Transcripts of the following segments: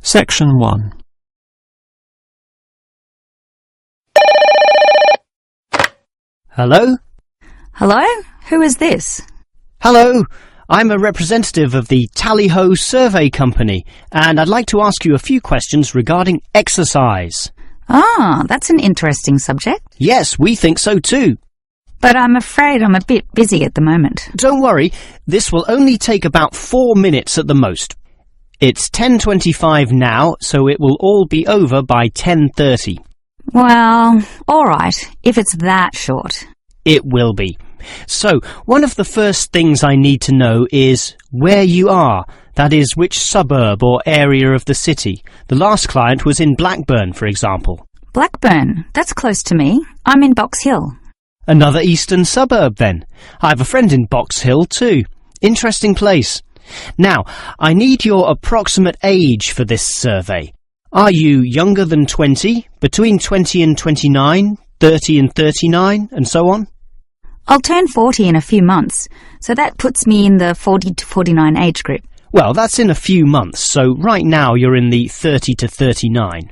Section 1. Hello? Hello? Who is this? Hello, I'm a representative of the Tally-Ho Survey Company, and I'd like to ask you a few questions regarding exercise. Ah, that's an interesting subject. Yes, we think so too. But I'm afraid I'm a bit busy at the moment. Don't worry, this will only take about 4 minutes at the most. It's 10:25 now, so it will all be over by 10:30. Well, all right, if it's that short. It will be. So, one of the first things I need to know is where you are. That is, which suburb or area of the city. The last client was in Blackburn, for example. Blackburn, that's close to me. I'm in Box Hill. Another eastern suburb, then. I have a friend in Box Hill, too. Interesting place. Now, I need your approximate age for this survey. Are you younger than 20, between 20 and 29, 30 and 39, and so on? I'll turn 40 in a few months, so that puts me in the 40 to 49 age group. Well, that's in a few months, so right now you're in the 30 to 39.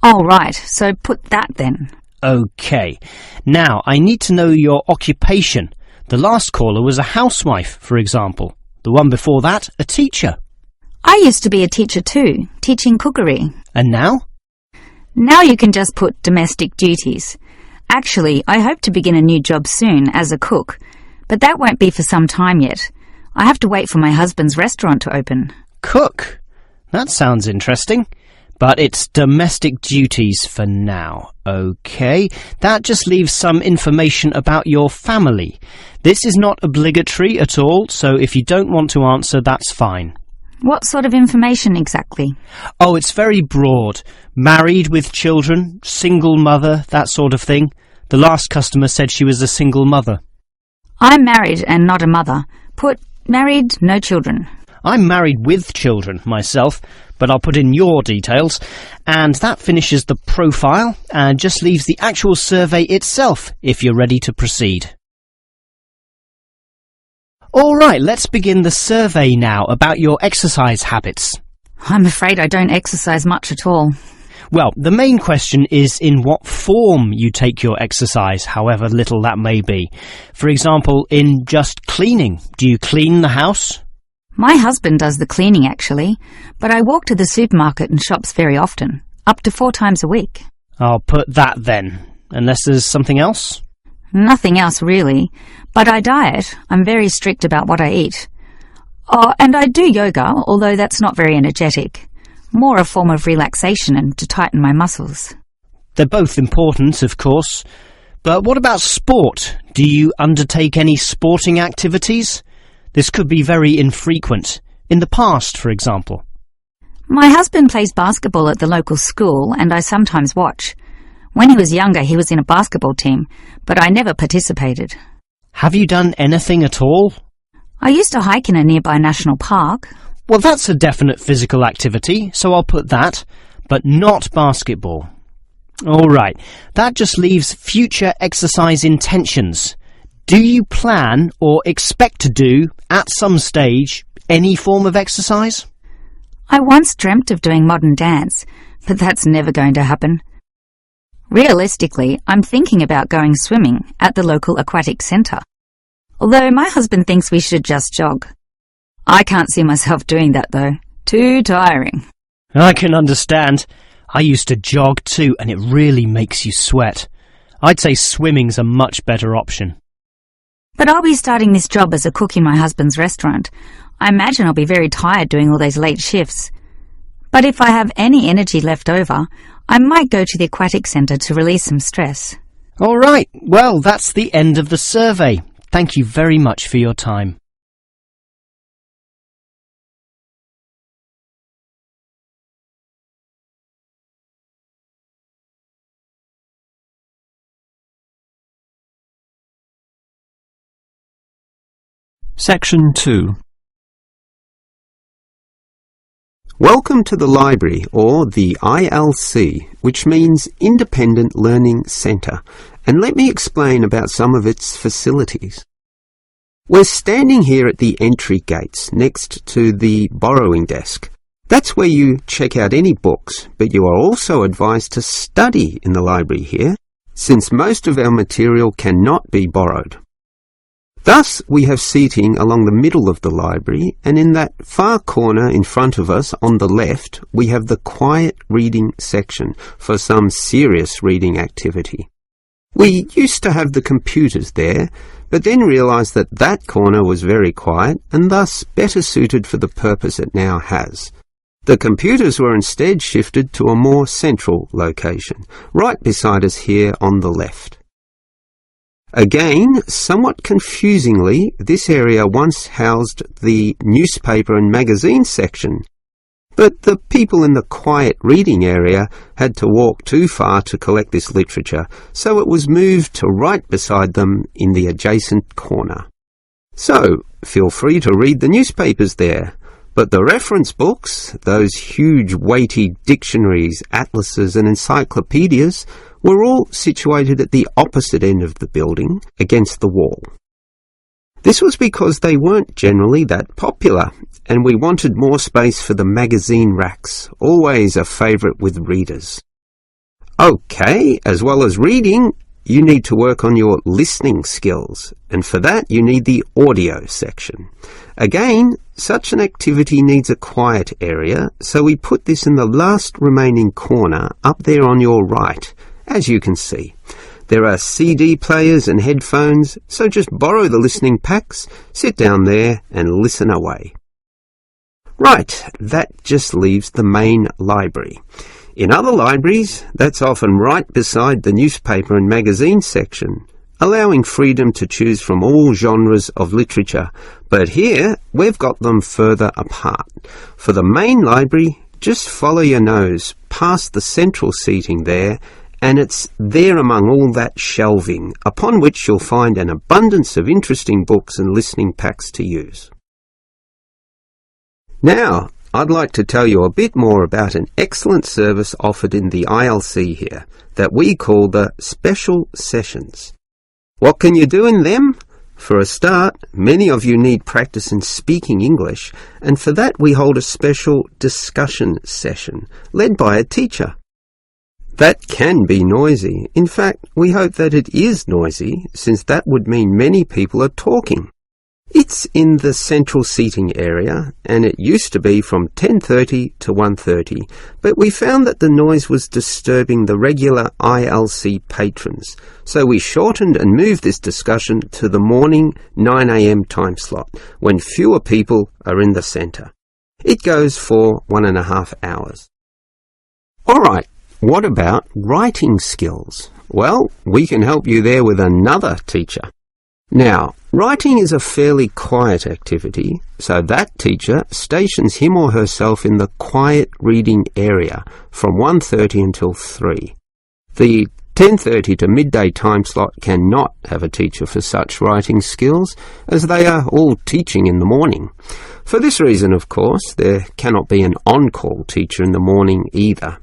All right, so put that then. OK. Now, I need to know your occupation. The last caller was a housewife, for example. The one before that, a teacher. I used to be a teacher too, teaching cookery. And now? Now you can just put domestic duties. Actually, I hope to begin a new job soon as a cook, but that won't be for some time yet. I have to wait for my husband's restaurant to open. Cook? That sounds interesting. But it's domestic duties for now. OK, that just leaves some information about your family. This is not obligatory at all, so if you don't want to answer, that's fine. What sort of information exactly? Oh, it's very broad. Married with children, single mother, that sort of thing. The last customer said she was a single mother. I'm married and not a mother. Put married, no children. I'm married with children myself, but I'll put in your details, and that finishes the profile and just leaves the actual survey itself if you're ready to proceed. All right, let's begin the survey now about your exercise habits. I'm afraid I don't exercise much at all. Well, the main question is in what form you take your exercise, however little that may be. For example, in just cleaning. Do you clean the house? My husband does the cleaning, actually, but I walk to the supermarket and shops very often, up to 4 times a week. I'll put that then, unless there's something else. Nothing else, really. But I diet. I'm very strict about what I eat. Oh, and I do yoga, although that's not very energetic. More a form of relaxation and to tighten my muscles. They're both important, of course. But what about sport? Do you undertake any sporting activities? This could be very infrequent. In the past, for example. My husband plays basketball at the local school, and I sometimes watch. When he was younger, he was in a basketball team, but I never participated. Have you done anything at all? I used to hike in a nearby national park. Well, that's a definite physical activity, so I'll put that, but not basketball. All right, that just leaves future exercise intentions. Do you plan or expect to do, at some stage, any form of exercise? I once dreamt of doing modern dance, but that's never going to happen. Realistically, I'm thinking about going swimming at the local aquatic centre. Although my husband thinks we should just jog. I can't see myself doing that, though. Too tiring. I can understand. I used to jog too, and it really makes you sweat. I'd say swimming's a much better option. But I'll be starting this job as a cook in my husband's restaurant. I imagine I'll be very tired doing all those late shifts. But if I have any energy left over, I might go to the aquatic centre to release some stress. All right, well, that's the end of the survey. Thank you very much for your time. Section 2. Welcome to the library, or the ILC, which means Independent Learning Centre, and let me explain about some of its facilities. We're standing here at the entry gates next to the borrowing desk. That's where you check out any books, but you are also advised to study in the library here, since most of our material cannot be borrowed. Thus, we have seating along the middle of the library, and in that far corner in front of us on the left, we have the quiet reading section for some serious reading activity. We used to have the computers there, but then realised that that corner was very quiet and thus better suited for the purpose it now has. The computers were instead shifted to a more central location, right beside us here on the left. Again, somewhat confusingly, this area once housed the newspaper and magazine section, but the people in the quiet reading area had to walk too far to collect this literature, so it was moved to right beside them in the adjacent corner. So, feel free to read the newspapers there, but the reference books, those huge weighty dictionaries, atlases and encyclopedias, were all situated at the opposite end of the building, against the wall. This was because they weren't generally that popular, and we wanted more space for the magazine racks, always a favourite with readers. Okay, as well as reading, you need to work on your listening skills, and for that you need the audio section. Again, such an activity needs a quiet area, so we put this in the last remaining corner up there on your right, as you can see. There are CD players and headphones, so just borrow the listening packs, sit down there and listen away. Right, that just leaves the main library. In other libraries, that's often right beside the newspaper and magazine section, allowing freedom to choose from all genres of literature, but here we've got them further apart. For the main library, just follow your nose past the central seating there, and it's there among all that shelving, upon which you'll find an abundance of interesting books and listening packs to use. Now, I'd like to tell you a bit more about an excellent service offered in the ILC here, that we call the Special Sessions. What can you do in them? For a start, many of you need practice in speaking English, and for that we hold a special discussion session, led by a teacher. That can be noisy. In fact, we hope that it is noisy, since that would mean many people are talking. It's in the central seating area, and it used to be from 10:30 to 1:30, but we found that the noise was disturbing the regular ILC patrons, so we shortened and moved this discussion to the morning 9 a.m. time slot, when fewer people are in the centre. It goes for 1.5 hours. All right. What about writing skills? Well, we can help you there with another teacher. Now, writing is a fairly quiet activity, so that teacher stations him or herself in the quiet reading area from 1:30 until 3. The 10:30 to midday time slot cannot have a teacher for such writing skills, as they are all teaching in the morning. For this reason, of course, there cannot be an on-call teacher in the morning either.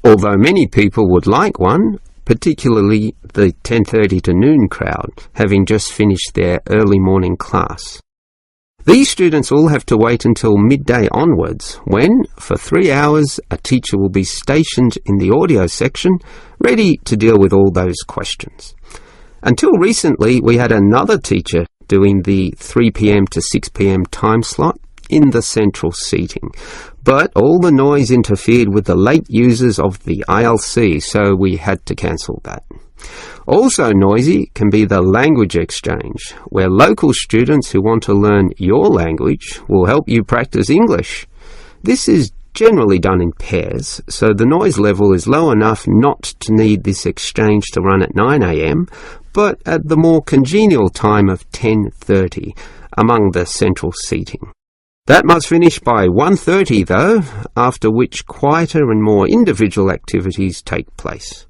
Although many people would like one, particularly the 10:30 to noon crowd, having just finished their early morning class. These students all have to wait until midday onwards, when, for 3 hours, a teacher will be stationed in the audio section, ready to deal with all those questions. Until recently, we had another teacher doing the 3 p.m. to 6 p.m. time slot in the central seating. But all the noise interfered with the late users of the ILC, so we had to cancel that. Also noisy can be the language exchange, where local students who want to learn your language will help you practice English. This is generally done in pairs, so the noise level is low enough not to need this exchange to run at 9 a.m, but at the more congenial time of 10:30 among the central seating. That must finish by 1:30 though, after which quieter and more individual activities take place.